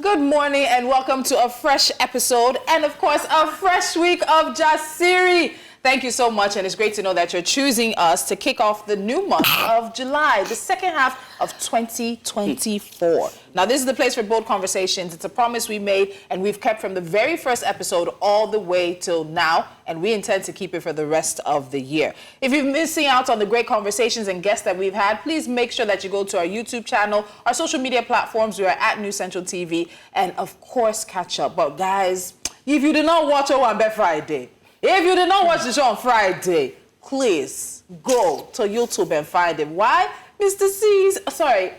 Good morning and welcome to a fresh episode and of course a fresh week of Jasiri. Thank you so much, and it's great to know that you're choosing us to kick off the new month of July, the second half of 2024. Now, this is the place for bold conversations. It's a promise we made and we've kept from the very first episode all the way till now, and we intend to keep it for the rest of the year. If you're missing out on the great conversations and guests that we've had, please make sure that you go to our YouTube channel, our social media platforms. We are at New Central TV, and of course, catch up. But guys, if you did not watch Owambe Friday, if you did not watch the show on Friday, please go to YouTube and find him. Why? Mr.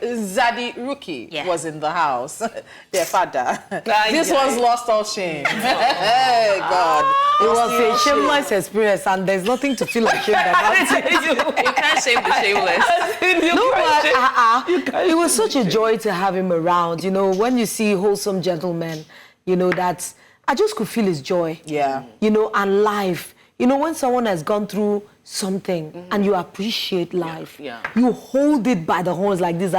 Zadi Rookie was in the house. Their father. This one's lost all shame. Hey, God. It was a shameless experience, and there's nothing to feel ashamed about. You can't shame the shameless. It was such a joy to have him around. You know, when you see wholesome gentlemen, you know, that's... I just could feel his joy. Yeah. You know, and life. You know, when someone has gone through something and you appreciate life, you hold it by the horns like this.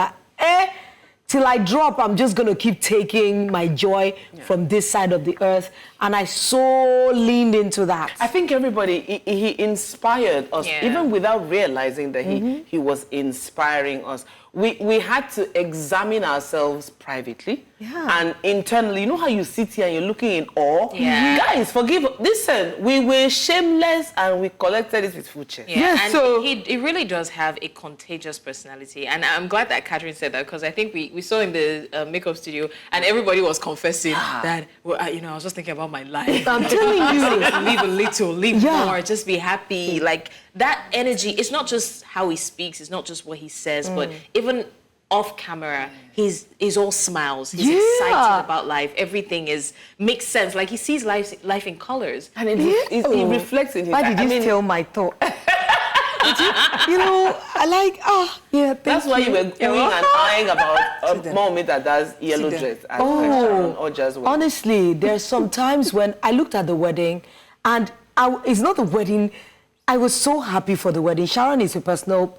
Till I drop, I'm just going to keep taking my joy from this side of the earth. And I so leaned into that. I think everybody, he inspired us, even without realizing that he was inspiring us. We had to examine ourselves privately and internally. You know how you sit here and you're looking in awe? Guys, listen, we were shameless and we collected it with full chest. And so he really does have a contagious personality. And I'm glad that Catherine said that, because I think we saw in the makeup studio and everybody was confessing that, well, you know, I was just thinking about my life. I'm telling you. Live a little, live more, just be happy. Like, that energy, it's not just how he speaks, it's not just what he says, but even off camera, he's all smiles. He's excited about life. Everything makes sense. Like, he sees life in colors. And he reflects in his... Why did you steal my thought? You know, I like, That's why you were going and eyeing about a moment that does yellow dress. Or just honestly, there's some times when I looked at the wedding, and it's not the wedding. I was so happy for the wedding. Sharon is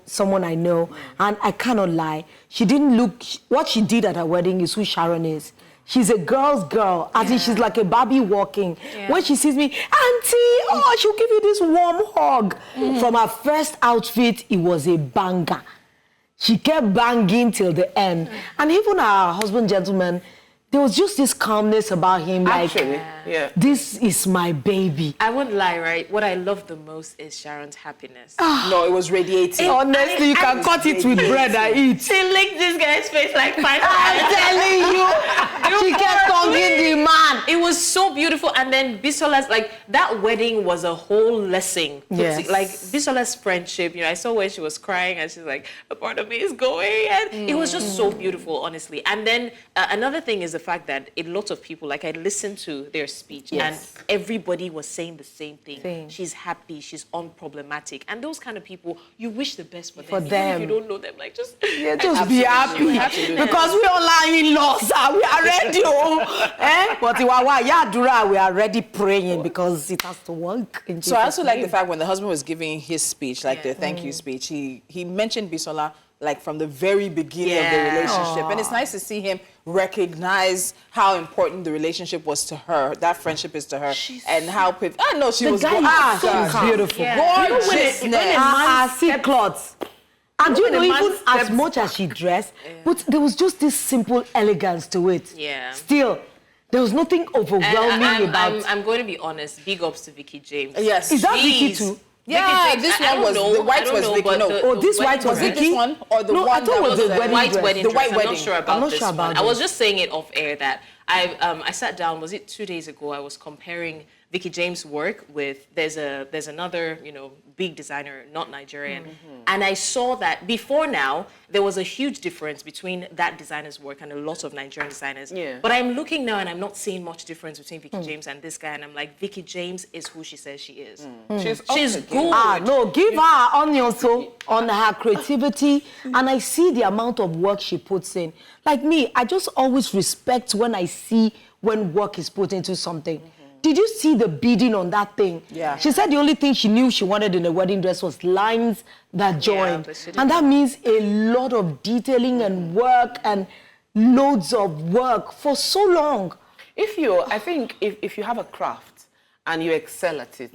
someone I know, and I cannot lie. She didn't look, what she did at her wedding is who Sharon is. She's a girl's girl. I think she's like a Barbie walking. When she sees me, Auntie, she'll give you this warm hug. From her first outfit, it was a banger. She kept banging till the end. And even our husband, gentleman, there was just this calmness about him. Actually, this is my baby. I wouldn't lie, right? What I love the most is Sharon's happiness. No, it was radiating. Honestly, you can cut it with bread and eat. She licked this guy's face like 5 times. I'm telling you. She kept hugging the man. It was so beautiful. And then Bisola's, like, that wedding was a whole lesson. Like, Bisola's friendship, you know, I saw when she was crying and she's like, a part of me is going. And it was just so beautiful, honestly. And then another thing is the fact that a lot of people, like, I listened to their speech and everybody was saying the same thing. She's happy, she's unproblematic. And those kind of people, you wish the best for them. Even if you don't know them, like, just be happy. Because we all are in laws. We are ready. But we are already praying because it has to work. So I also like the fact when the husband was giving his speech, like the thank you speech, he mentioned Bisola like from the very beginning of the relationship. And it's nice to see him recognize how important the relationship was to her, that friendship is to her, and how... I know she was... She was beautiful. Gorgeous. See clothes. And you know, even as much as she dressed, but there was just this simple elegance to it. Still, there was nothing overwhelming about it. I'm going to be honest, big ups to Vicky James. Yes. Is that Vicky too? Yeah, this one was the white was Vicky. No, this white was Vicky. This one or the one that was the white wedding dress. I'm not sure about this one. I was just saying it off air that I sat down. Was it 2 days ago? I was comparing Vicky James' work with there's another, you know, big designer, not Nigerian, and I saw that before now there was a huge difference between that designer's work and a lot of Nigerian designers. But I'm looking now and I'm not seeing much difference between Vicky James and this guy, and I'm like, Vicky James is who she says she is. She's good. No, give her on her creativity, and I see the amount of work she puts in. Like me, I just always respect when I see when work is put into something. Did you see the beading on that thing? Yeah. She said the only thing she knew she wanted in a wedding dress was lines that joined. And that means a lot of detailing and work and loads of work for so long. I think if you have a craft and you excel at it,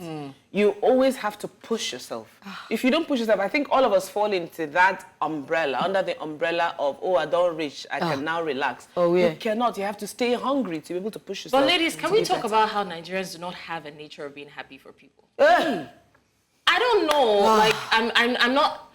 you always have to push yourself. If you don't push yourself, I think all of us fall into that umbrella, under the umbrella of, oh, I don't reach, I can now relax. Oh, yeah. You cannot. You have to stay hungry to be able to push yourself. But ladies, can we talk about how Nigerians do not have a nature of being happy for people? Mm. I don't know. Like, I'm not...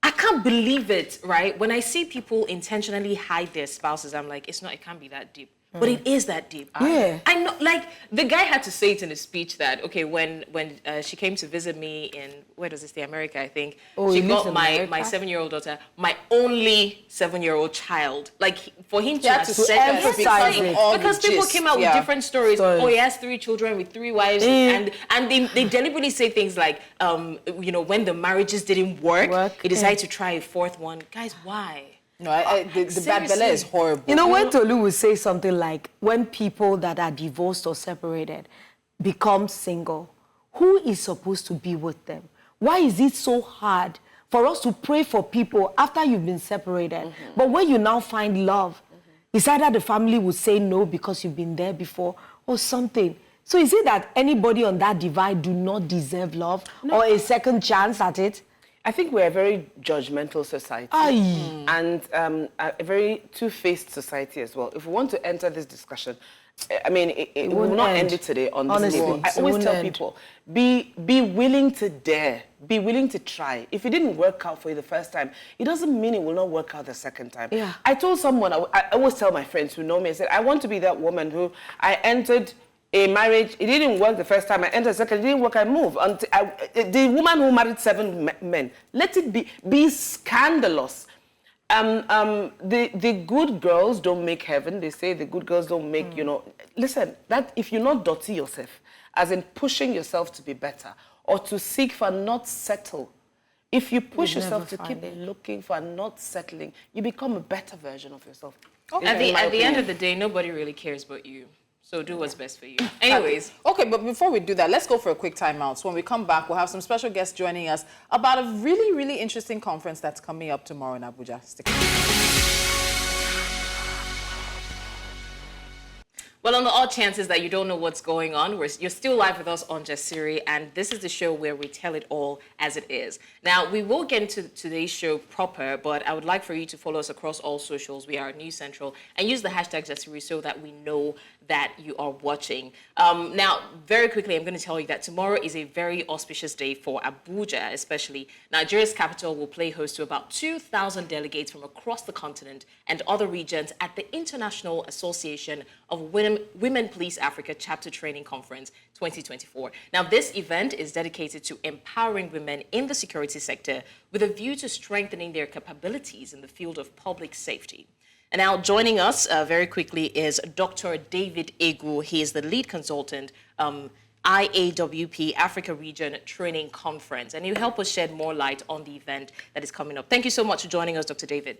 I can't believe it, right? When I see people intentionally hide their spouses, I'm like, it can't be that deep. But it is that deep. Yeah. I know, like, the guy had to say it in his speech that, okay, when she came to visit me in, where does it stay, America, I think, she got my 7-year-old daughter, my only 7-year-old child. Like, for him to have said that, because people came out with different stories. Oh, he has 3 children with 3 wives, and they deliberately say things like, you know, when the marriages didn't work, he decided to try a 4th one. Guys, why? No, the bad belly is horrible. You know, when Tolu will say something like, when people that are divorced or separated become single, who is supposed to be with them? Why is it so hard for us to pray for people after you've been separated? But when you now find love, it's either the family will say no because you've been there before or something. So is it that anybody on that divide do not deserve love or a second chance at it? I think we're a very judgmental society and a very two-faced society as well. If we want to enter this discussion, I mean, it will not end it today on this level. I always tell people, be willing to dare, be willing to try. If it didn't work out for you the first time, it doesn't mean it will not work out the second time. Yeah. I told someone, I always tell my friends who know me, I said, I want to be that woman who I entered a marriage, it didn't work the first time, I entered the second, it didn't work, I moved. The woman who married 7 men, let it be scandalous. The good girls don't make heaven, they say the good girls don't make, you know, listen, that if you're not dirty yourself, as in pushing yourself to be better, or to seek for not settle, if you push yourself to keep looking for not settling, you become a better version of yourself. Okay. At the end of the day, nobody really cares but you. So do what's best for you. Anyways. Okay, but before we do that, let's go for a quick timeout. So when we come back, we'll have some special guests joining us about a really, really interesting conference that's coming up tomorrow in Abuja. Stick Well, on the odd chances that you don't know what's going on, you're still live with us on Jasiri, and this is the show where we tell it all as it is. Now, we will get into today's show proper, but I would like for you to follow us across all socials. We are News Central, and use the hashtag Jasiri so that we know that you are watching. Now, very quickly, I'm going to tell you that tomorrow is a very auspicious day for Abuja, especially. Nigeria's capital will play host to about 2,000 delegates from across the continent and other regions at the International Association of Women Police Africa Chapter Training Conference 2024. Now, this event is dedicated to empowering women in the security sector with a view to strengthening their capabilities in the field of public safety. And now joining us very quickly is Dr. David Egu. He is the lead consultant, IAWP Africa Region Training Conference. And he'll help us shed more light on the event that is coming up. Thank you so much for joining us, Dr. David.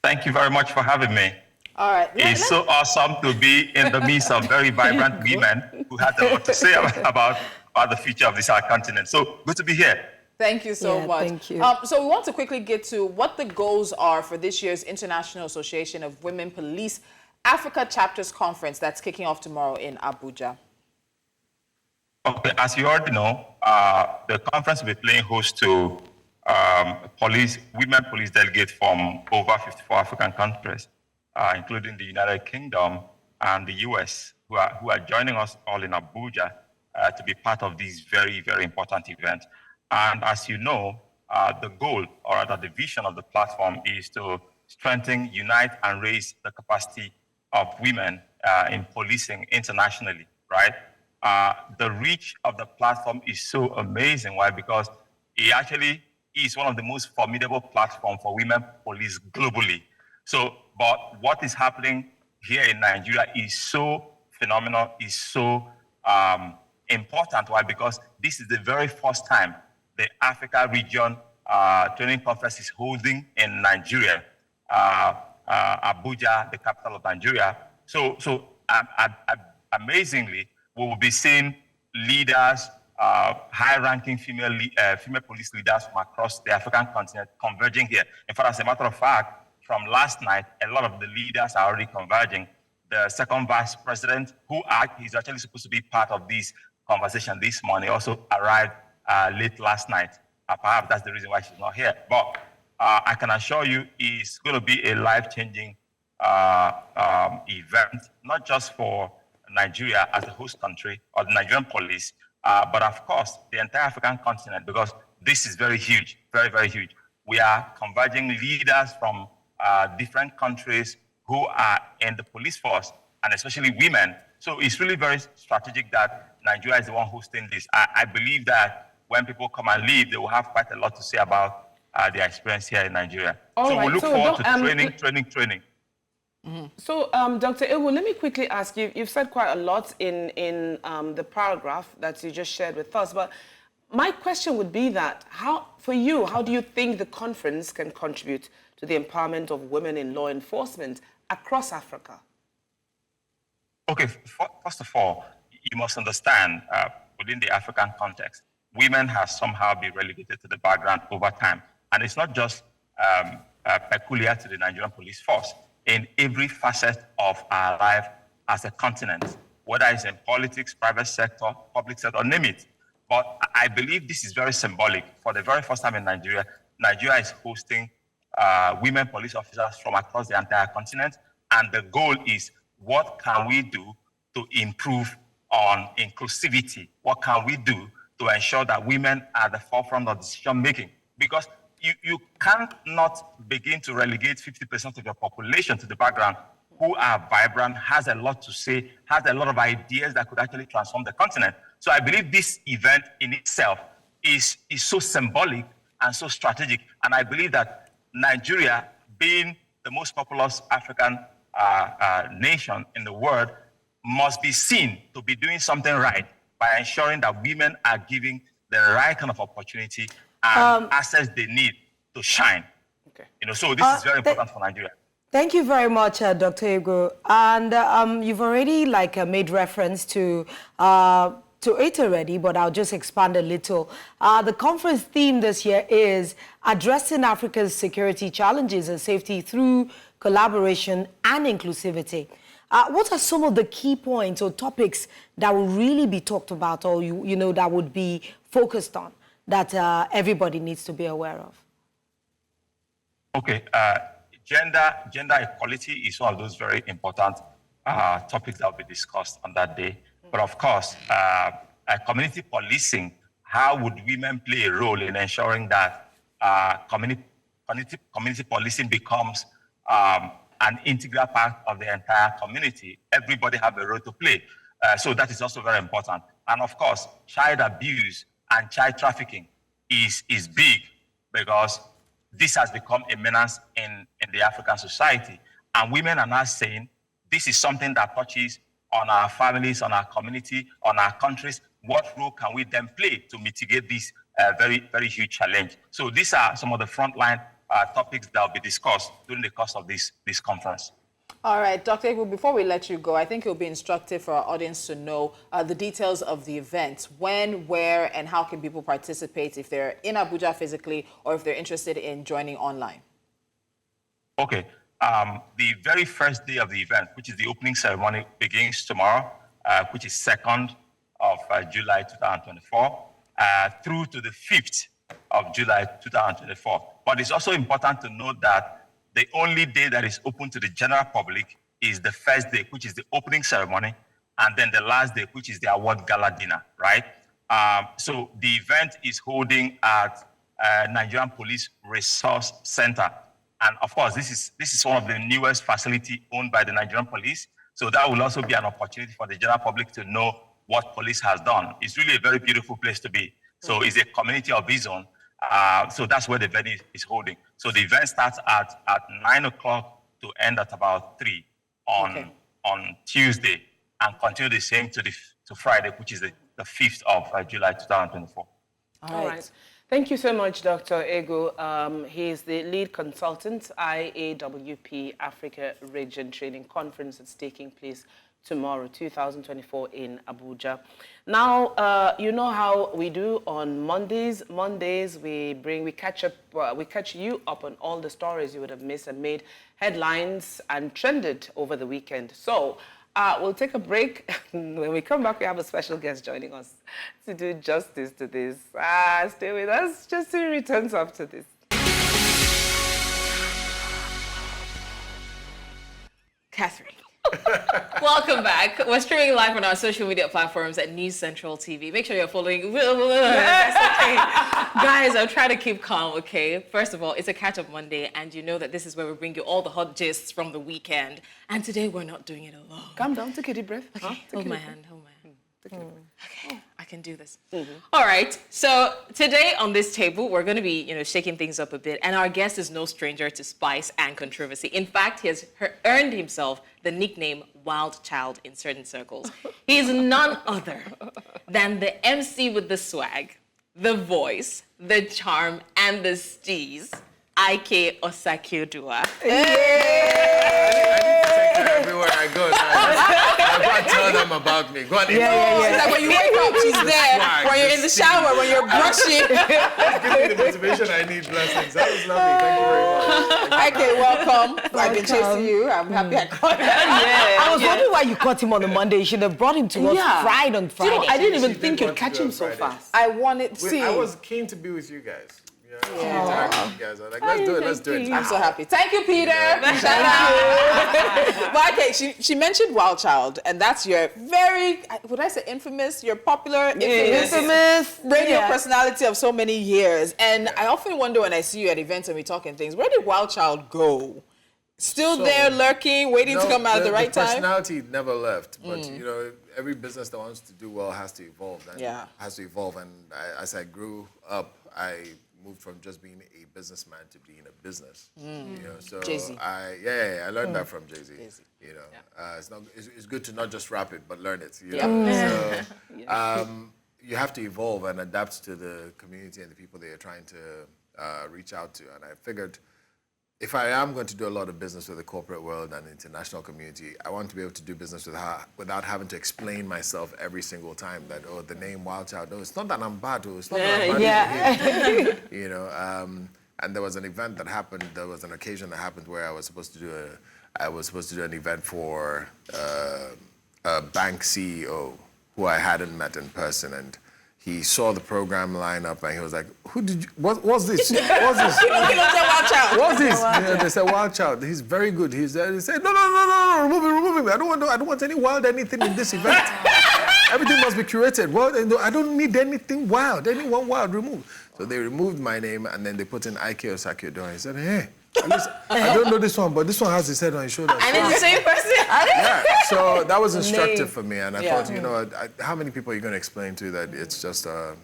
Thank you very much for having me. All right. It's so awesome to be in the midst of very vibrant women who have a lot to say about the future of this our continent. So good to be here. Thank you so much. Thank you. So we want to quickly get to what the goals are for this year's International Association of Women Police Africa Chapters Conference that's kicking off tomorrow in Abuja. Okay, as you already know, the conference will be playing host to women police delegates from over 54 African countries, including the United Kingdom and the US, who are joining us all in Abuja to be part of this very, very important event. And as you know, the goal, or rather the vision of the platform, is to strengthen, unite, and raise the capacity of women in policing internationally, right? The reach of the platform is so amazing. Why? Because it actually is one of the most formidable platforms for women police globally. So, but what is happening here in Nigeria is so phenomenal, is so important. Why? Because this is the very first time the Africa Region Training Conference is holding in Nigeria, Abuja, the capital of Nigeria. So amazingly, we will be seeing leaders, high-ranking female police leaders from across the African continent converging here. In fact, as a matter of fact, from last night, a lot of the leaders are already converging. The second vice president, he's actually supposed to be part of this conversation this morning, also arrived late last night. Perhaps that's the reason why she's not here. But I can assure you it's going to be a life-changing event, not just for Nigeria as the host country or the Nigerian police, but of course, the entire African continent, because this is very huge, very, very huge. We are converging leaders from different countries who are in the police force, and especially women. So it's really very strategic that Nigeria is the one hosting this. I believe that when people come and leave, they will have quite a lot to say about their experience here in Nigeria. So we look forward to training. Mm-hmm. So, Dr. Ewu, let me quickly ask you, you've said quite a lot in the paragraph that you just shared with us, but my question would be that, how do you think the conference can contribute to the empowerment of women in law enforcement across Africa? Okay, first of all, you must understand, within the African context, women have somehow been relegated to the background over time. And it's not just peculiar to the Nigerian police force. In every facet of our life as a continent, whether it's in politics, private sector, public sector, name it. But I believe this is very symbolic. For the very first time in Nigeria, Nigeria is hosting women police officers from across the entire continent. And the goal is, what can we do to improve on inclusivity? What can we do to ensure that women are at the forefront of decision making? Because you can't not begin to relegate 50% of your population to the background who are vibrant, has a lot to say, has a lot of ideas that could actually transform the continent. So I believe this event in itself is so symbolic and so strategic. And I believe that Nigeria, being the most populous African nation in the world, must be seen to be doing something right by ensuring that women are given the right kind of opportunity and access they need to shine. Okay. So this is very important for Nigeria. Thank you very much, Dr. Ego. And you've already made reference to it already, but I'll just expand a little. The conference theme this year is addressing Africa's security challenges and safety through collaboration and inclusivity. What are some of the key points or topics that will really be talked about, or that would be focused on, that everybody needs to be aware of? Okay, gender equality is one of those very important topics that will be discussed on that day. But of course, community policing, how would women play a role in ensuring that community policing becomes an integral part of the entire community? Everybody have a role to play. So that is also very important. And of course, child abuse and child trafficking is big, because this has become a menace in the African society. And women are now saying, this is something that touches on our families, on our community, on our countries. What role can we then play to mitigate this very, very huge challenge? So these are some of the frontline topics that will be discussed during the course of this conference. All right, Dr. Egwu, before we let you go, I think it will be instructive for our audience to know the details of the event. When, where, and how can people participate if they're in Abuja physically or if they're interested in joining online? Okay. The very first day of the event, which is the opening ceremony, begins tomorrow, which is 2nd of July 2024, through to the 5th of July 2024. But it's also important to note that the only day that is open to the general public is the first day, which is the opening ceremony, and then the last day, which is the award gala dinner, right? So the event is holding at Nigerian Police Resource Center. And of course, this is one of the newest facility owned by the Nigerian Police. So that will also be an opportunity for the general public to know what police has done. It's really a very beautiful place to be. So it's a community of its own. So that's where the venue is holding. So the event starts at 9 o'clock to end at about 3 on Tuesday, and continue the same to Friday, which is the 5th of July 2024. All right. Thank you so much, Dr. Ego. He is the lead consultant, IAWP Africa Region Training Conference that's taking place tomorrow, 2024 in Abuja. Now, you know how we do on Mondays. Mondays, we catch you up on all the stories you would have missed and made headlines and trended over the weekend. So, we'll take a break. When we come back, we have a special guest joining us to do justice to this. Stay with us. Jasiri returns after this. Catherine. Welcome back. We're streaming live on our social media platforms at News Central TV. Make sure you're following. That's okay. Guys, I'll try to keep calm, okay? First of all, it's a catch-up Monday, and you know that this is where we bring you all the hot gists from the weekend. And today, we're not doing it alone. Calm down. Take a deep breath. Okay, hold my hand. Okay, I can do this. All right, so today on this table, we're going to be, shaking things up a bit. And our guest is no stranger to spice and controversy. In fact, he has earned himself the nickname Wild Child in certain circles. He is none other than the MC with the swag, the voice, the charm, and the steez, IK Osakioduwa. Everywhere I go, I go and tell them about me. Go on, It's like when you wake up, she's there. When you're in the shower, when you're brushing. Give me the motivation I need, Blessings. That was lovely. Thank you very much. Okay, welcome. I've been chasing you. I'm happy I caught him. I was wondering why you caught him on a Monday. You should have brought him to us fried on Friday. You know, I didn't even She think did you'd want to catch go him on so Friday. fast. I wanted to see. I was keen to be with you guys. You guys are like, let's do it. I'm so happy. Thank you, Peter. Shout out. But okay, she mentioned Wild Child, and that's your very, would I say infamous, your popular, infamous radio personality of so many years. And I often wonder when I see you at events and we talking things, where did Wild Child go? Still there, lurking, waiting to come out at the right the time? personality never left, but every business that wants to do well has to evolve. And as I grew up, I moved from just being a businessman to being a business. So Jay-Z. I learned that from Jay-Z. It's good to not just rap it, but learn it. You have to evolve and adapt to the community and the people that you're trying to reach out to. And I figured, if I am going to do a lot of business with the corporate world and the international community, I want to be able to do business with her without having to explain myself every single time that, the name Wild Child. No, it's not that I'm bad. It's not that I'm bad. And there was an event that happened. There was an occasion that happened where I was supposed to do an event for a bank CEO who I hadn't met in person, and he saw the program lineup and he was like, what's this? What's this? What's this? They said, Wild Child. He's very good. He said, no, remove him. I don't want any wild anything in this event. Everything must be curated. Well, I don't need anything wild. Anyone wild, remove. So they removed my name and then they put in IK Osakioduwa. He said, hey, at least, I don't know this one, but this one has his head on his shoulder. And it's the same person. So that was instructive for me, and I thought, how many people are you going to explain to that it's just a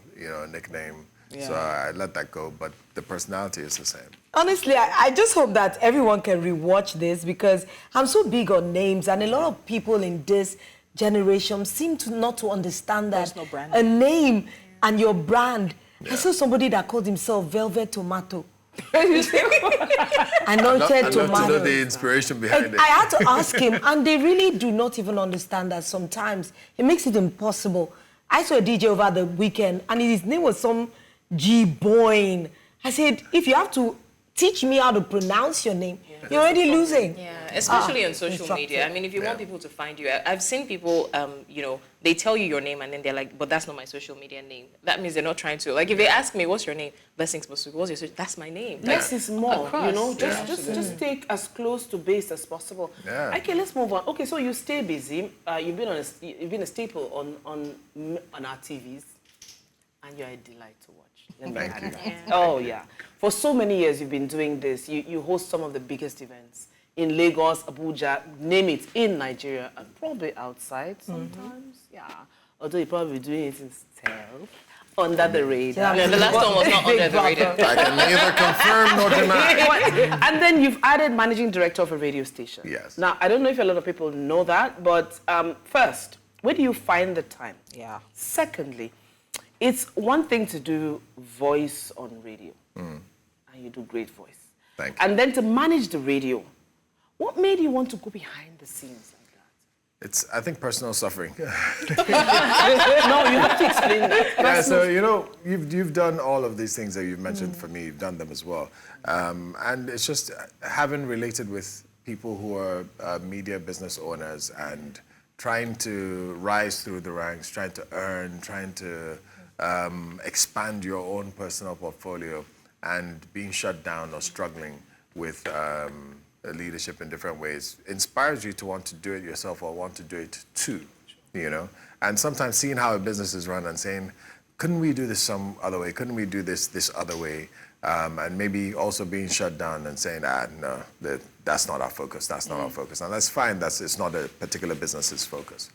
nickname? So I let that go, but the personality is the same. Honestly, I just hope that everyone can rewatch this because I'm so big on names, and a lot of people in this generation seem to not to understand that a name and your brand. I saw somebody that called himself Velvet Tomato. Anointed tomato. I'd love to know the inspiration behind it. I had to ask him, and they really do not even understand that sometimes. It makes it impossible. I saw a DJ over the weekend, and his name was some G-Boyne. I said, if you have to teach me how to pronounce your name, you're already losing. Yeah, especially on social media. I mean, if you want people to find you, I've seen people, they tell you your name and then they're like, but that's not my social media name. That means they're not trying to. Like, if they ask me, what's your name? Blessings, what's your social? That's my name. Less is more, Just take as close to base as possible. Yeah. Okay, let's move on. Okay, so you stay busy. You've been a staple on our TVs, and you're a delight to watch. Thank you. Oh, yeah. For so many years you've been doing this. You host some of the biggest events in Lagos, Abuja, name it, in Nigeria, and probably outside sometimes. Yeah. Although you're probably doing it in stealth, under the radar. No, the last one was not under the radar. I can neither confirm nor deny. And then you've added managing director of a radio station. Yes. Now, I don't know if a lot of people know that, but first, where do you find the time? Yeah. Secondly, it's one thing to do voice on radio, and you do great voice. Thank you. And then to manage the radio, what made you want to go behind the scenes like It's, I think, personal suffering. No, you have to explain that. Yeah, so, you know, you've done all of these things that you've mentioned for me. You've done them as well. And it's just having related with people who are media business owners and trying to rise through the ranks, trying to earn, trying to expand your own personal portfolio and being shut down or struggling with leadership in different ways inspires you to want to do it yourself or want to do it too, you know? And sometimes seeing how a business is run and saying, couldn't we do this some other way? Couldn't we do this other way? And maybe also being shut down and saying, no, that's not our focus, that's not our focus. And that's fine, it's not a particular business's focus.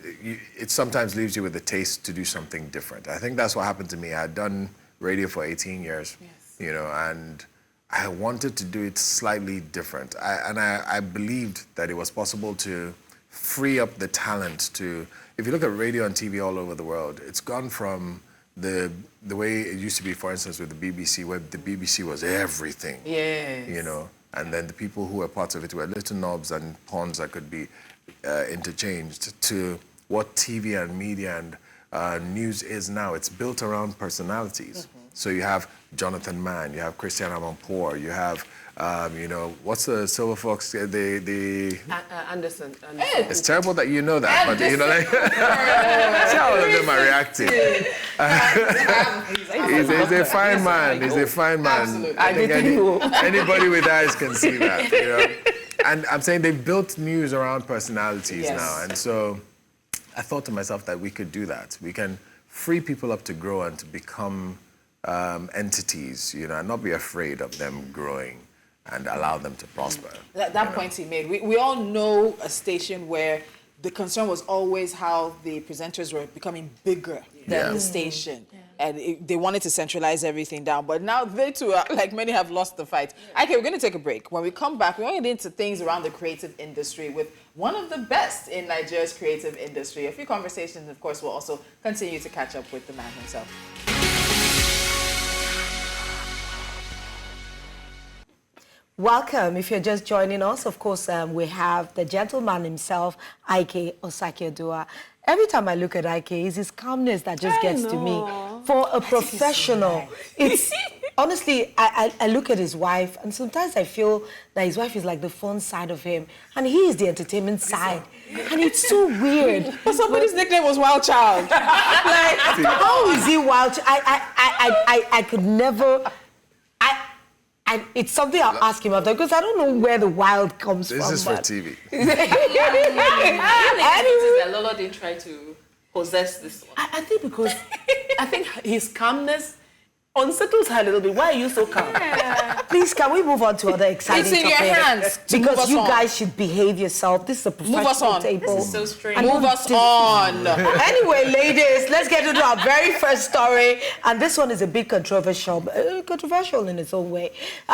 It sometimes leaves you with a taste to do something different. I think that's what happened to me. I had done radio for 18 years, you know, and I wanted to do it slightly different. I believed that it was possible to free up the talent to, if you look at radio and TV all over the world, it's gone from the way it used to be, for instance, with the BBC, where the BBC was everything, you know, and then the people who were parts of it were little knobs and pawns that could be interchanged, to what TV and media and news is now. It's built around personalities. So you have Jonathan Mann, you have Christian Amanpour, you have, you know, what's the Silver Fox? Anderson. It's terrible that you know that, but you know, like, see how all of them are reacting. He's a fine man. He's a fine man. I think anybody with eyes can see that. You know? And I'm saying they built news around personalities now, and so I thought to myself that we could do that. We can free people up to grow and to become entities, you know, and not be afraid of them growing and allow them to prosper. That point he made. We all know a station where the concern was always how the presenters were becoming bigger than the station. And they wanted to centralize everything down. But now they too, like many, have lost the fight. Okay, we're going to take a break. When we come back, we're going to get into things around the creative industry with one of the best in Nigeria's creative industry. A few conversations, of course, will also continue to catch up with the man himself. Welcome. If you're just joining us, of course, we have the gentleman himself, Ike Osakioduwa. Every time I look at Ike, it's his calmness that just gets to me. For a professional, it's honestly, I look at his wife, and sometimes I feel that his wife is like the fun side of him, and he is the entertainment side. And it's so weird. But somebody's nickname was Wild Child. Like, how is he wild? I could never. It's something I'll ask him after, because I don't know where the wild comes from. This is for TV. That Lolo didn't try to possess this one. I think because his calmness unsettles her a little bit. Why are you so calm? Please, can we move on to other exciting topics? It's in your hands. Because you guys should behave yourself. This is a professional table. This is so strange. Move us on. Anyway, ladies, let's get into our very first story. And this one is a bit controversial in its own way.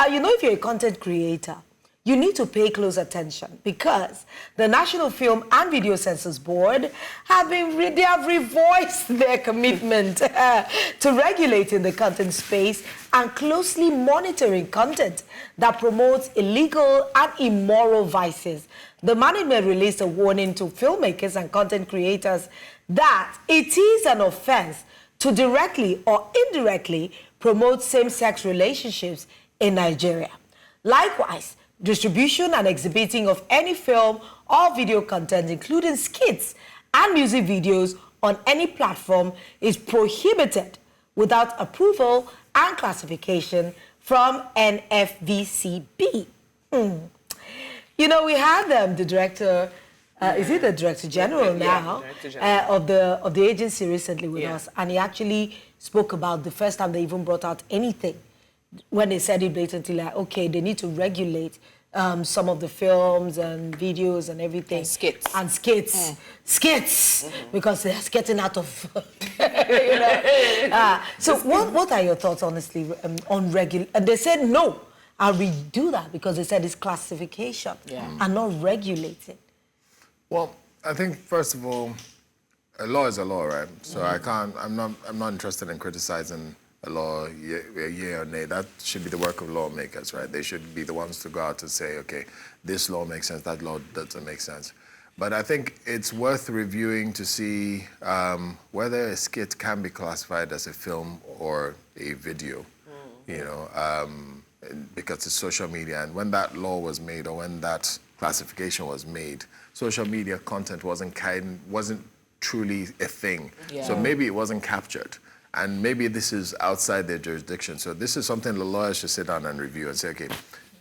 You know, if you're a content creator, you need to pay close attention, because the National Film and Video Censors Board have revoiced their commitment to regulating the content space and closely monitoring content that promotes illegal and immoral vices. The management released a warning to filmmakers and content creators that it is an offense to directly or indirectly promote same-sex relationships in Nigeria. Likewise, distribution and exhibiting of any film or video content, including skits and music videos on any platform, is prohibited without approval and classification from NFVCB. You know, we had the director, is he the Director General now, of the agency recently with us, and he actually spoke about the first time they even brought out anything, when they said it blatantly, like, okay, they need to regulate some of the films and videos and everything. And skits. Skits, because they're getting out of, you know. So what are your thoughts, honestly, on regulate? And they said, no, I'll redo that, because they said it's classification and not regulating. Well, I think, first of all, a law is a law, right? So I'm not interested in criticizing a law, yea or nay. That should be the work of lawmakers, right? They should be the ones to go out to say, okay, this law makes sense, that law doesn't make sense. But I think it's worth reviewing to see whether a skit can be classified as a film or a video, you know, because it's social media. And when that law was made, or when that classification was made, social media content wasn't truly a thing. Yeah. So maybe it wasn't captured. And maybe this is outside their jurisdiction. So this is something the lawyers should sit down and review and say, okay,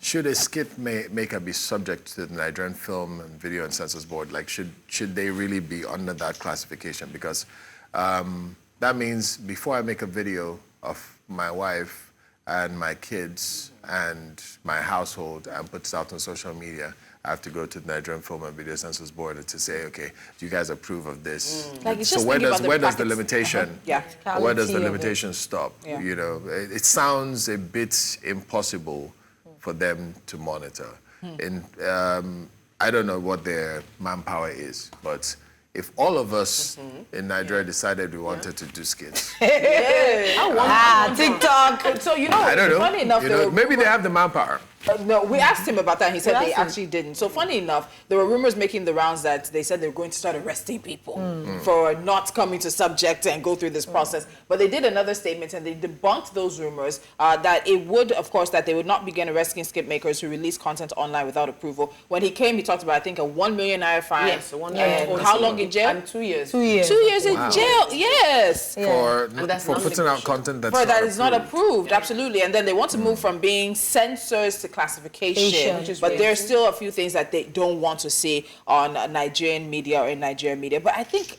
should a skit maker be subject to the Nigerian Film and Video and Censors Board? Like, should they really be under that classification? Because that means before I make a video of my wife and my kids and my household and put it out on social media, I have to go to the Nigerian Film and Video Censors Board to say, okay, do you guys approve of this? Like, so where does the limitation? Where does the limitation stop? Yeah. You know, it sounds a bit impossible for them to monitor. And I don't know what their manpower is, but if all of us in Nigeria decided we wanted to do skits, TikTok. So, you know, I don't know. funny enough, Maybe they have the manpower. No, we asked him about that, and he said they actually didn't. So funny enough, there were rumors making the rounds that they said they were going to start arresting people for not coming to subject and go through this process. But they did another statement, and they debunked those rumors that it would, of course, that they would not begin arresting skit makers who release content online without approval. When he came, he talked about, I think, a 1 million naira fine. Yes, and how long in jail? And 2 years. 2 years. 2 years in jail, yes. For putting out content that is not approved, absolutely. And then they want to move from being censors to classification. But there are still a few things that they don't want to see on Nigerian media or in Nigerian media. But I think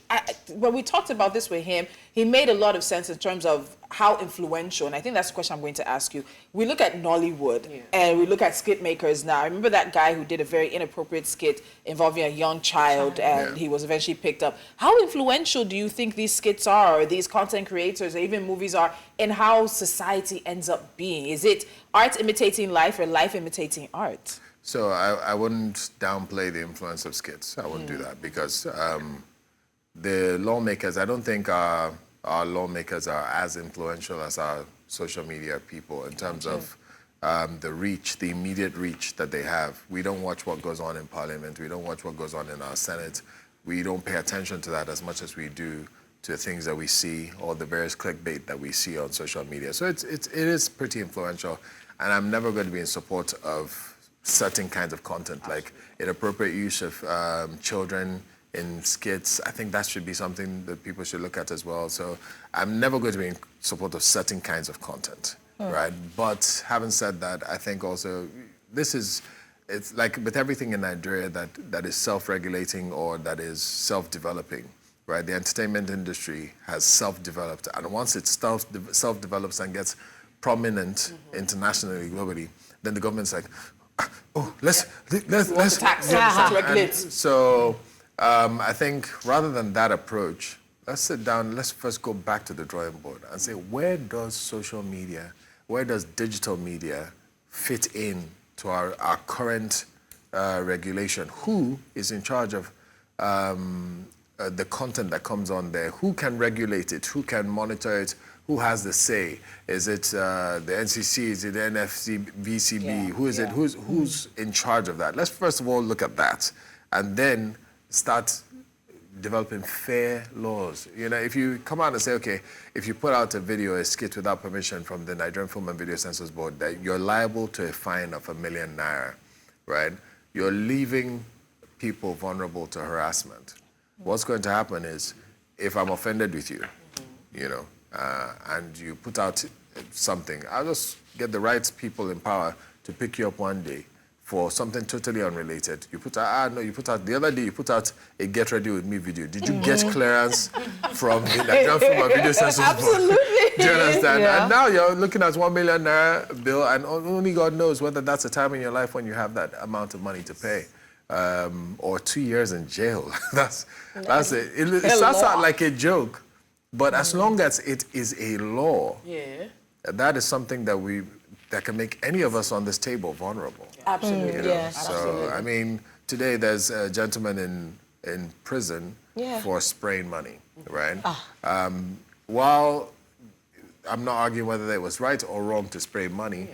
when we talked about this with him, he made a lot of sense in terms of how influential, and I think that's the question I'm going to ask you. We look at Nollywood and we look at skit makers now. I remember that guy who did a very inappropriate skit involving a young child, and he was eventually picked up. How influential do you think these skits are, or these content creators, or even movies are, in how society ends up being? Is it art imitating life or life imitating art? So I wouldn't downplay the influence of skits. I wouldn't do that, because the lawmakers, I don't think our lawmakers are as influential as our social media people in terms of the reach, the immediate reach that they have. We don't watch what goes on in Parliament. We don't watch what goes on in our Senate. We don't pay attention to that as much as we do to things that we see, or the various clickbait that we see on social media. So it is pretty influential, and I'm never going to be in support of certain kinds of content, like inappropriate use of children in skits. I think that should be something that people should look at as well. So I'm never going to be in support of certain kinds of content, right? But having said that, I think also it's like with everything in Nigeria that is self-regulating or that is self-developing, right? The entertainment industry has self-developed, and once it self-develops and gets prominent internationally, globally, then the government's like, oh, let's tax, regulate. So I think rather than that approach, let's sit down, let's first go back to the drawing board and say, where does social media, where does digital media fit in to our current regulation? Who is in charge of the content that comes on there? Who can regulate it? Who can monitor it? Who has the say? Is it the NCC? Is it the NFVCB? Who is it? Who's in charge of that? Let's first of all look at that, and then start developing fair laws. You know, if you come out and say, okay, if you put out a video, a skit without permission from the Nigerian Film and Video Censors Board, that you're liable to a fine of 1 million naira, right? You're leaving people vulnerable to harassment. What's going to happen is, if I'm offended with you, you know, and you put out something, I'll just get the right people in power to pick you up one day for something totally unrelated. You put out, the other day you put out a Get Ready With Me video. Did you get clearance from the Nigerian Film and Video Censors Board? Absolutely. Do you understand? Yeah. And now you're looking at 1 million naira bill, and only God knows whether that's a time in your life when you have that amount of money to pay. Or 2 years in jail. that's it. It starts out like a joke, but as long as it is a law, that is something that can make any of us on this table vulnerable. Absolutely. You know? Yes. So, Absolutely. I mean, today there's a gentleman in prison for spraying money, right? While I'm not arguing whether it was right or wrong to spray money,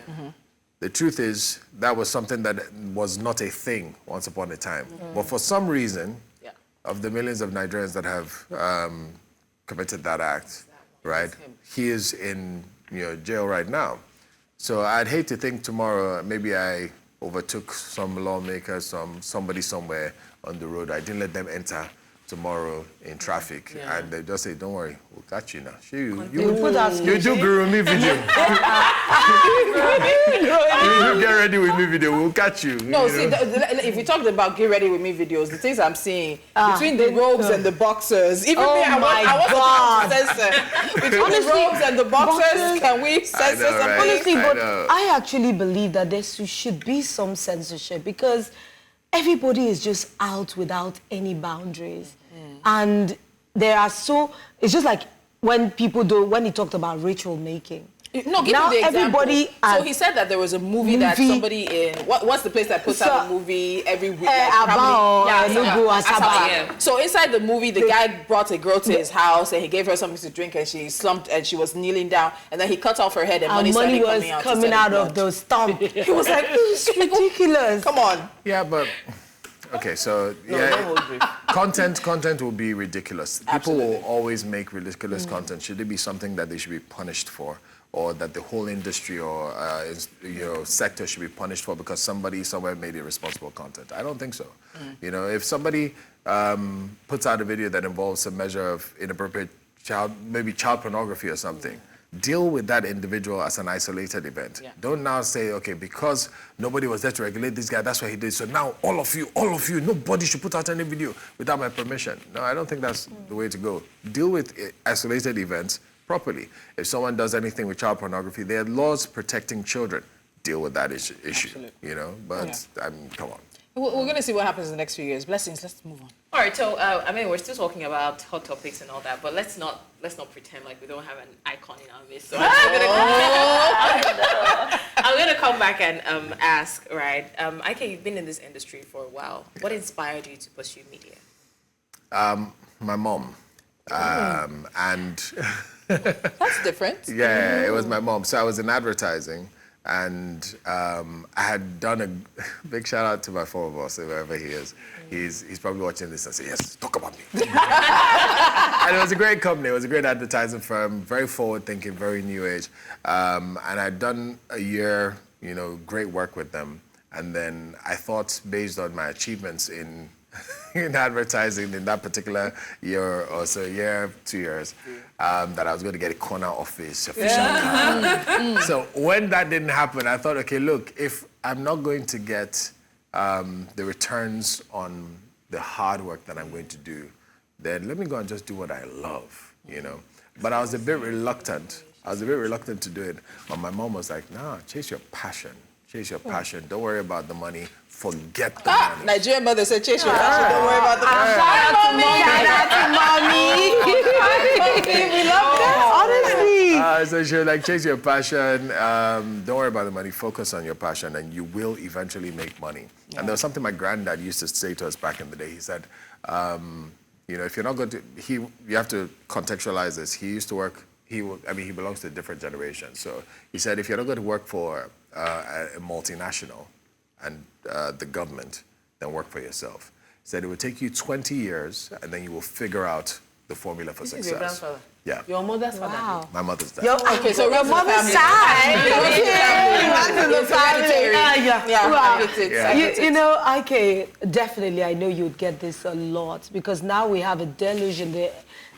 the truth is that was something that was not a thing once upon a time. But for some reason, of the millions of Nigerians that have committed that act, right? He is in jail right now. So I'd hate to think tomorrow maybe I overtook some lawmaker, somebody somewhere on the road. I didn't let them enter tomorrow in traffic, and they just say, "Don't worry, we'll catch you now." You do Guru Me video. You get ready with me video. We'll catch you. No, see, if we talked about get ready with me videos, the things I'm seeing between the robes and the boxers, even me, I was to censor. Between the robes and the boxers, can we censor something? Right? Honestly, but I actually believe that there should be some censorship because everybody is just out without any boundaries. And there are it's just like when he talked about ritual making. No, give now me the example. Everybody so he said that there was a movie that somebody in what's the place that puts out a movie every week? Asaba. So inside the movie, the guy brought a girl to his house and he gave her something to drink and she slumped and she was kneeling down and then he cut off her head and money was coming out of the stump. He was like, "This is ridiculous." Come on. Yeah, but okay, so content will be ridiculous. People will always make ridiculous content. Should it be something that they should be punished for, or that the whole industry or sector should be punished for because somebody somewhere made irresponsible content? I don't think so. If somebody puts out a video that involves a measure of inappropriate maybe child pornography or something, deal with that individual as an isolated event. Yeah. Don't now say, okay, because nobody was there to regulate this guy, that's what he did. So now all of you, nobody should put out any video without my permission. No, I don't think that's the way to go. Deal with isolated events properly. If someone does anything with child pornography, there are laws protecting children. Deal with that issue. But come on. We're going to see what happens in the next few years. Blessings, let's move on. All right, so we're still talking about hot topics and all that, but let's not pretend like we don't have an icon in our midst. So I'm gonna come back and ask, right? Ike, you've been in this industry for a while. What inspired you to pursue media? My mom, and that's different. Yeah, it was my mom. So I was in advertising. And I had done a big shout out to my former boss, wherever he is. He's probably watching this and say, "Yes, talk about me." And it was a great company. It was a great advertising firm, very forward thinking, very new age. And I'd done a year, great work with them. And then I thought, based on my achievements in advertising in that particular year or so, 2 years, that I was going to get a corner office, official. So when that didn't happen, I thought, okay, look, if I'm not going to get the returns on the hard work that I'm going to do, then let me go and just do what I love, But I was a bit reluctant. To do it. But my mom was like, "Nah, chase your passion. Chase your passion. Don't worry about the money. Forget the money." Nigerian mother said, "Chase your passion. Don't worry about the money." Shout out to mommy. We love that. Honestly. So she was like, "Chase your passion. Don't worry about the money. Focus on your passion, and you will eventually make money." Yeah. And there was something my granddad used to say to us back in the day. He said, "If you're not going to, you have to contextualize this. He used to work. He belongs to a different generation. So he said, if you're not going to work for a multinational and the government, then work for yourself. He said it would take you 20 years, and then you will figure out the formula for success." This is your grandfather? Yeah. Your mother's father? Wow. My mother's dad. Okay, so your mother's side. Ike, definitely, I know you'd get this a lot because now we have a deluge in the.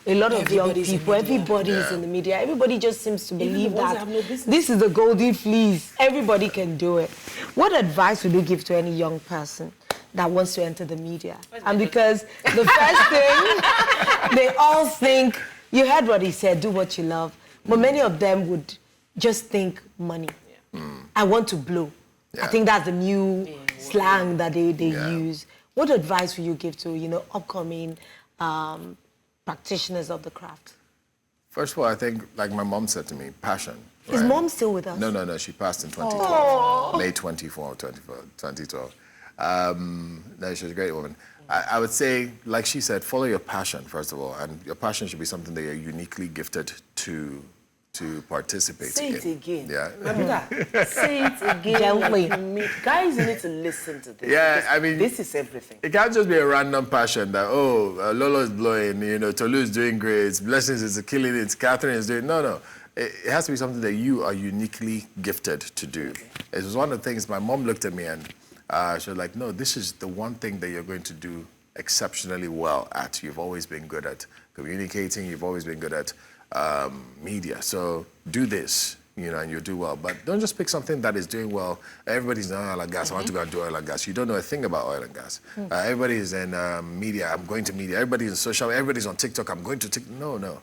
A lot of young people, everybody is in the media. Everybody just seems to believe that this is the golden fleece. Everybody can do it. What advice would you give to any young person that wants to enter the media? And because the first thing, they all think, you heard what he said, do what you love. But many of them would just think money. I want to blow. I think that's the new slang that they use. What advice would you give to, upcoming practitioners of the craft? First of all, I think, like my mom said to me, passion. Right? Is mom still with us? No. She passed in 2012. May 24, 2012. No, she's a great woman. I would say, like she said, follow your passion, first of all. And your passion should be something that you're uniquely gifted to to participate Say it again. Yeah. Remember, say it again. Gently. Guys, you need to listen to this. Yeah, because I mean, this is everything. It can't just be a random passion that, Lolo is blowing, Tolu is doing great, Blessings is killing it, Catherine is doing... No. It has to be something that you are uniquely gifted to do. It was one of the things my mom looked at me and she was like, no, this is the one thing that you're going to do exceptionally well at. You've always been good at communicating. You've always been good at media. So do this, and you'll do well. But don't just pick something that is doing well. Everybody's in oil and gas. I want to go and do oil and gas. You don't know a thing about oil and gas. Everybody's in media. I'm going to media. Everybody's in social. Everybody's on TikTok. I'm going to TikTok. No.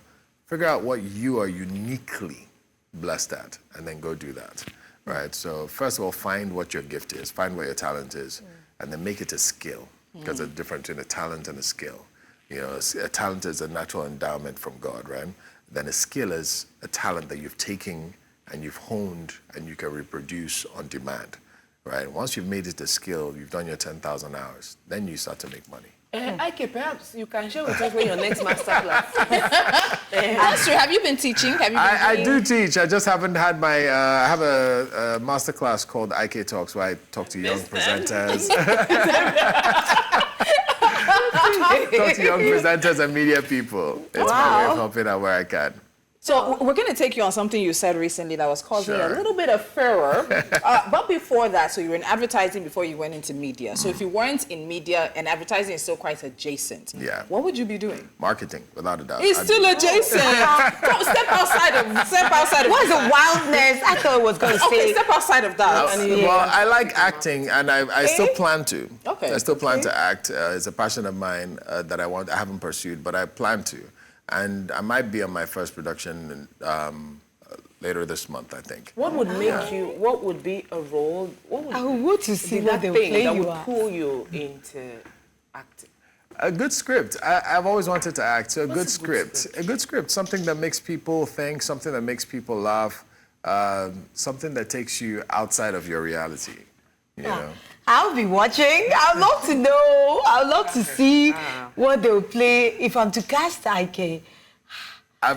Figure out what you are uniquely blessed at, and then go do that, right? So first of all, find what your gift is, find what your talent is, and then make it a skill, because there's a difference between a talent and a skill. A talent is a natural endowment from God, right? Then a skill is a talent that you've taken and you've honed and you can reproduce on demand, right? Once you've made it a skill, you've done your 10,000 hours, then you start to make money. Ike, perhaps you can share with us when your next master class. That's true. Have you been teaching? I do teach. I just haven't had my... I have a master class called Ike Talks, where I talk to young presenters. Talk to young presenters and media people. It's my way of helping out where I can. So we're going to take you on something you said recently that was causing Sure. a little bit of furor. But before that, so you were in advertising before you went into media. So if you weren't in media, and advertising is still quite adjacent, what would you be doing? Marketing, without a doubt. It's still adjacent. Step outside of What's the wildness? I thought it was going to say. Okay, step outside of that. Well, I like acting, and I still plan to. Okay. I still plan to act. It's a passion of mine that I haven't pursued, but I plan to. And I might be on my first production later this month, I think. What would make you? What would be a role? What would I would want to see be what that they'll thing play that you would at. pull you into acting? A good script. I've always wanted to act. So a good script. A good script. Something that makes people think. Something that makes people laugh. Something that takes you outside of your reality. You know. I'll be watching. I'd love to know. I'd love to see what they'll play. If I'm to cast Ike,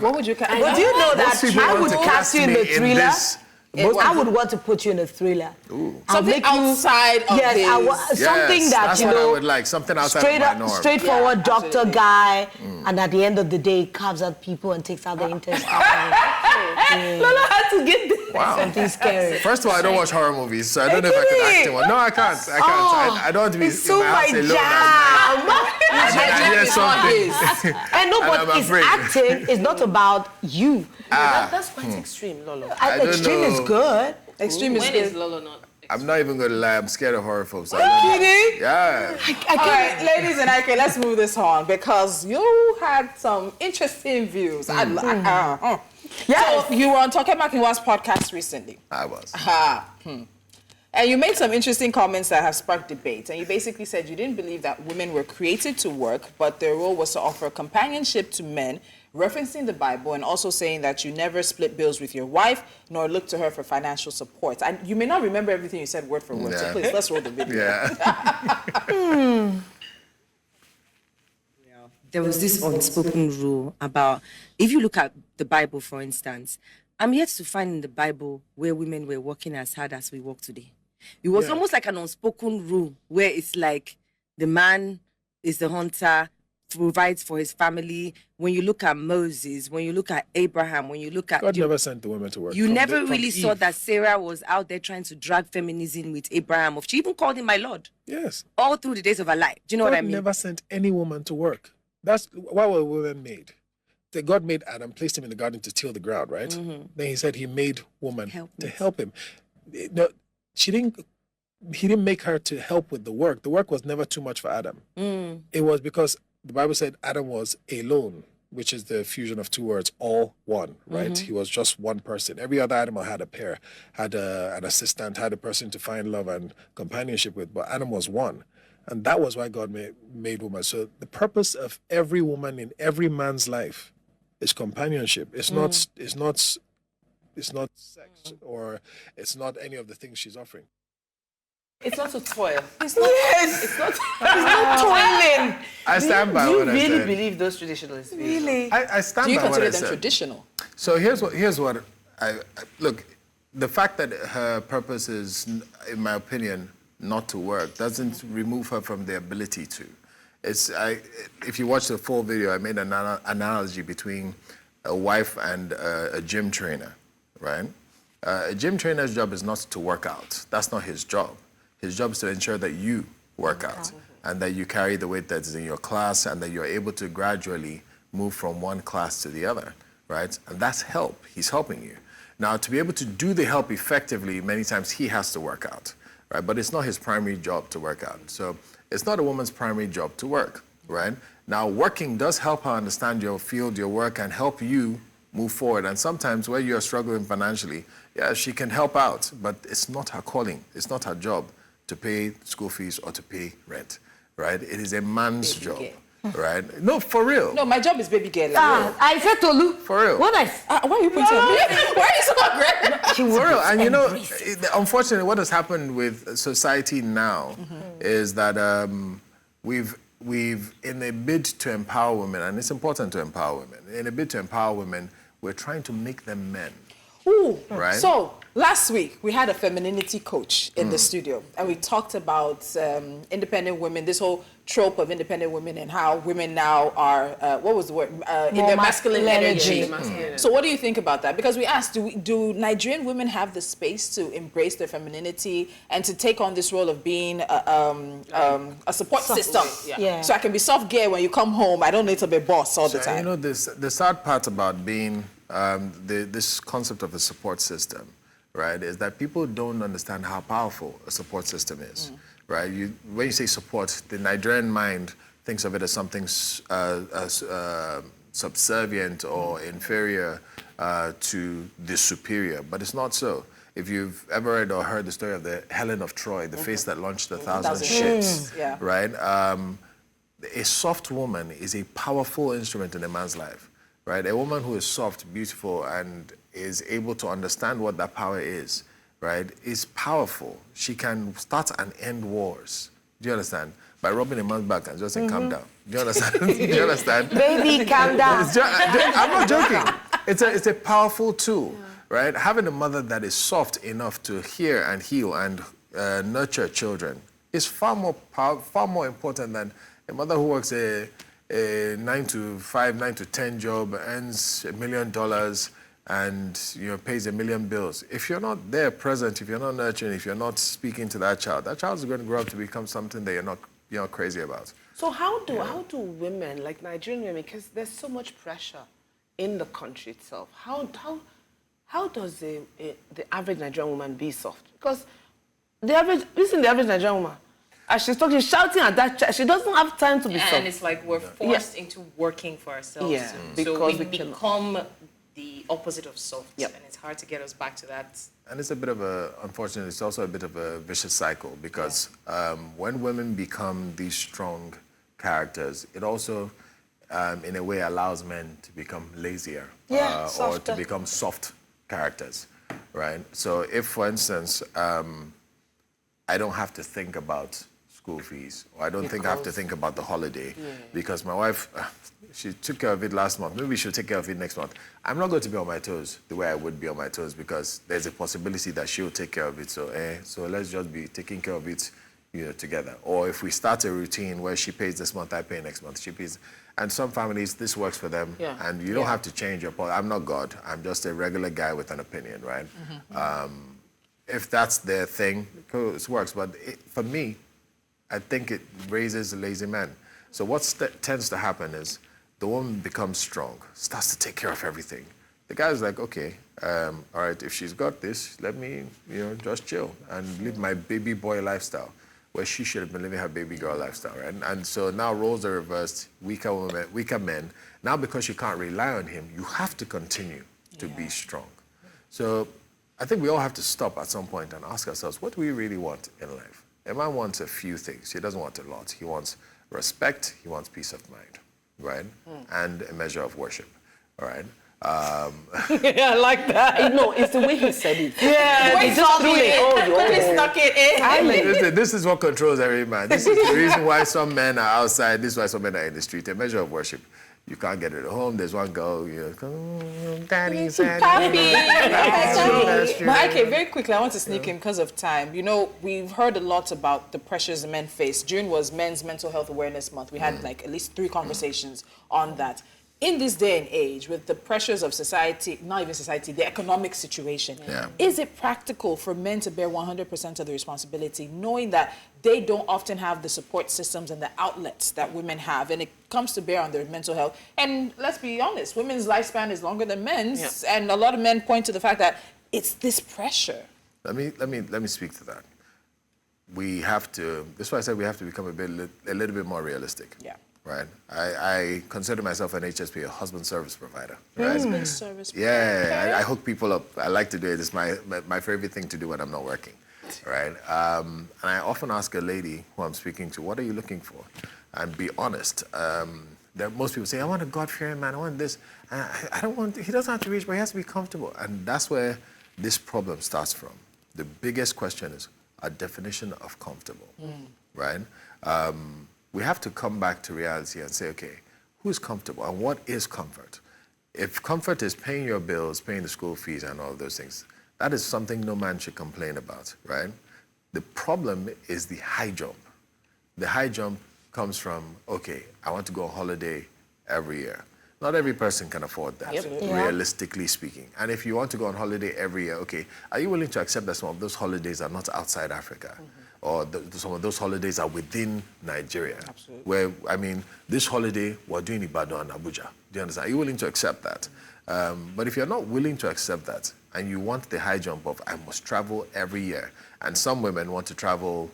What would you cast? but do you know that Most people I want would to cast you in a me thriller? this. I would want to put you in a thriller. Something outside of his. Something that, that's what I would like. Something outside of my norm. straightforward doctor guy, and at the end of the day, carves out people and takes out the intestines. Lola had to get this. Wow. Something scary. First of all, I don't watch horror movies, so I don't know if I could act in one. No, I can't. I don't want to be It's in so my house my alone at night. jam. I hear something. I know, And but I'm it's afraid. acting. It's not about you. That's quite extreme, Lolo. I don't Extreme is know. good. Extreme is When good. is Lolo not? I'm not even going to lie. I'm scared of horror films. Kidding? Yeah. All right, ladies and Ike, let's move this on because you had some interesting views. Yes. So you were on Talking Makinwa's podcast recently. I was. And you made some interesting comments that have sparked debate. And you basically said you didn't believe that women were created to work, but their role was to offer companionship to men, referencing the Bible and also saying that you never split bills with your wife nor look to her for financial support. And you may not remember everything you said word for word, so please, let's roll the video. Yeah. There was this unspoken rule about, if you look at the Bible, for instance, I'm yet to find in the Bible where women were working as hard as we work today. It was almost like an unspoken rule where it's like the man is the hunter, provides for his family. When you look at Moses, when you look at Abraham, when you look at... God never sent the women to work. You From never from really Eve. saw that Sarah was out there trying to drag feminism with Abraham. She even called him my Lord. Yes. All through the days of her life. Do you know God what I mean? never sent any woman to work. That's why were women made. That God made Adam, placed him in the garden to till the ground, right? Then he said he made woman to help him. No, he didn't make her to help with the work. The work was never too much for Adam. It was because the Bible said Adam was alone, which is the fusion of two words, all one, right? He was just one person. Every other animal had a pair, had an assistant, had a person to find love and companionship with, but Adam was one. And that was why God made woman. So the purpose of every woman in every man's life is companionship. It's not sex, or it's not any of the things she's offering. It's not to toil. It's not toiling. I stand by Do you what I really said. believe those traditionalists? Really? I stand Do you by what consider I them said. traditional? So here's what I look. The fact that her purpose is, in my opinion, not to work doesn't remove her from the ability to. If you watch the full video, I made an analogy between a wife and a gym trainer, right? A gym trainer's job is not to work out. That's not his job. His job is to ensure that you work out and that you carry the weight that's in your class and that you're able to gradually move from one class to the other, right? And that's help. He's helping you. Now, to be able to do the help effectively, many times he has to work out, right? But it's not his primary job to work out. So it's not a woman's primary job to work, right? Now, working does help her understand your field, your work, and help you move forward. And sometimes where you're struggling financially, yeah, she can help out, but it's not her calling. It's not her job to pay school fees or to pay rent, right? It is a man's job, right? No, for real. No, my job is baby girl. I said Tolu. For real. What why are you pointing at me? Why are you so aggressive? For real. And you know, unfortunately, what has happened with society now is that we've, in a bid to empower women, and it's important to empower women, in a bid to empower women, we're trying to make them men. Ooh. Right? So last week we had a femininity coach in the studio, and we talked about independent women, this whole trope of independent women and how women now are, what was the word? In their masculine energy. So what do you think about that? Because we asked, do Nigerian women have the space to embrace their femininity and to take on this role of being a support system? Yeah. So I can be soft gear when you come home. I don't need to be boss all the time. You know, the sad part about being this concept of a support system, right, is that people don't understand how powerful a support system is, right? When you say support, the Nigerian mind thinks of it as something subservient or inferior to the superior, but it's not so. If you've ever read or heard the story of the Helen of Troy, the face that launched 1,000 ships, right? A soft woman is a powerful instrument in a man's life, right? A woman who is soft, beautiful, and is able to understand what that power is, right, is powerful. She can start and end wars. Do you understand? By rubbing a man's back and just saying, calm down. Do you understand? Do you understand? Baby, calm down. I'm not joking. It's a powerful tool, right? Having a mother that is soft enough to hear and heal and nurture children is far more important than a mother who works a 9 to 5, 9 to 10 job, earns $1 million, and pays 1 million bills. If you're not there present, if you're not nurturing, if you're not speaking to that child is going to grow up to become something that you're not crazy about. So how do women, like Nigerian women, because there's so much pressure in the country itself, how does the average Nigerian woman be soft? Because the average Nigerian woman, as she's talking, shouting at that child, she doesn't have time to be soft. And it's like we're forced into working for ourselves. Yeah, because so we become the opposite of soft, and it's hard to get us back to that. And it's a bit of unfortunately, it's also a bit of a vicious cycle because when women become these strong characters, it also, in a way, allows men to become lazier or to become soft characters, right? So if, for instance, I don't have to think about school fees, or I don't have to think about the holiday because my wife, she took care of it last month. Maybe she'll take care of it next month. I'm not going to be on my toes the way I would be on my toes because there's a possibility that she'll take care of it. So let's just be taking care of it, together. Or if we start a routine where she pays this month, I pay next month. She pays, and some families this works for them, and you don't have to change your policy. I'm not God. I'm just a regular guy with an opinion, right? If that's their thing, cool, it works. But for me, I think it raises lazy men. So what tends to happen is the woman becomes strong, starts to take care of everything. The guy's like, okay, all right, if she's got this, let me, just chill and live my baby boy lifestyle, where she should have been living her baby girl lifestyle, right? And so now roles are reversed, weaker men. Now because you can't rely on him, you have to continue to be strong. So I think we all have to stop at some point and ask ourselves, what do we really want in life? A man wants a few things. He doesn't want a lot. He wants respect. He wants peace of mind, right? And a measure of worship, all right? I like that. No, it's the way he said it. Yeah, he just threw it. He stuck it in. This is what controls every man. This is the reason why some men are outside. This is why some men are in the street. A measure of worship. You can't get it at home. There's one girl, daddy said. Papi. That's true. But okay, very quickly, I want to sneak in because of time. You know, we've heard a lot about the pressures men face. June was Men's Mental Health Awareness Month. We had like at least 3 conversations on that. In this day and age, with the pressures of society, not even society, the economic situation, is it practical for men to bear 100% of the responsibility, knowing that they don't often have the support systems and the outlets that women have, and it comes to bear on their mental health? And let's be honest, women's lifespan is longer than men's, and a lot of men point to the fact that it's this pressure. Let me speak to that. We have to. That's why I said we have to become a little bit more realistic. Yeah. Right. I consider myself an HSP, a husband service provider. Right? Husband service provider. Yeah, I hook people up. I like to do it. It's my favorite thing to do when I'm not working. Right. And I often ask a lady who I'm speaking to, what are you looking for? And be honest. Most people say, I want a God-fearing man. I want this. I don't want. He doesn't have to reach, but he has to be comfortable. And that's where this problem starts from. The biggest question is a definition of comfortable. Right. We have to come back to reality and say, okay, who's comfortable and what is comfort? If comfort is paying your bills, paying the school fees and all those things, that is something no man should complain about, right? The problem is the high jump. The high jump comes from, okay, I want to go on holiday every year. Not every person can afford that, realistically speaking. And if you want to go on holiday every year, okay, are you willing to accept that some of those holidays are not outside Africa? Or some of those holidays are within Nigeria? Absolutely. Where, I mean, this holiday, we're doing Ibadan and Abuja. Do you understand? Are you willing to accept that? But if you're not willing to accept that, and you want the high jump of, I must travel every year, and some women want to travel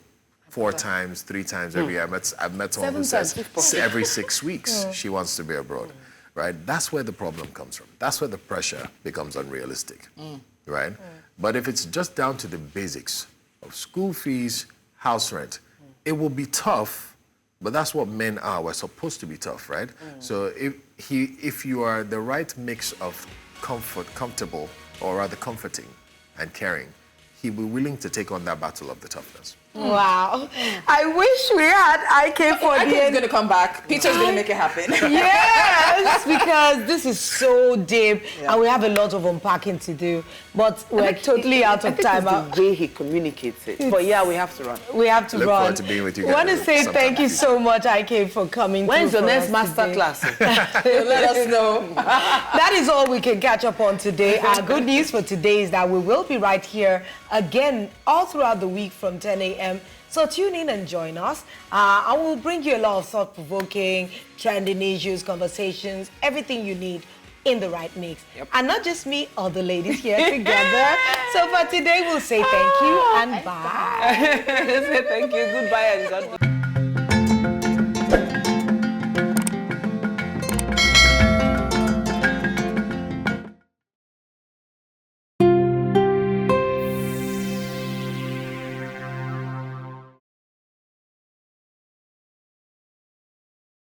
4 times, 3 times every year. I've met someone who says every 6 weeks she wants to be abroad. Right? That's where the problem comes from. That's where the pressure becomes unrealistic. Right? But if it's just down to the basics of school fees, house rent, it will be tough, but that's what men are. We're supposed to be tough, right? So if you are the right mix of comfortable, or rather comforting and caring, he'll be willing to take on that battle of the toughness. Wow. I wish we had IK for the IK is going to come back. Peter's going to make it happen. Yes, because this is so deep and we have a lot of unpacking to do. But we're totally out of time. It's the way he communicates it. But yeah, we have to run. We have to Look run. forward to being with you guys. I want to say thank you so much, IK, for coming. When's through the for next us master today. class? Let us know. That is all we can catch up on today. Our good news for today is that we will be right here again all throughout the week from 10 a.m. So tune in and join us. I will bring you a lot of thought-provoking, trending issues, conversations, everything you need in the right mix. And not just me, all the ladies here together. So for today, we'll say thank you and bye. Say thank you, goodbye, and God bless.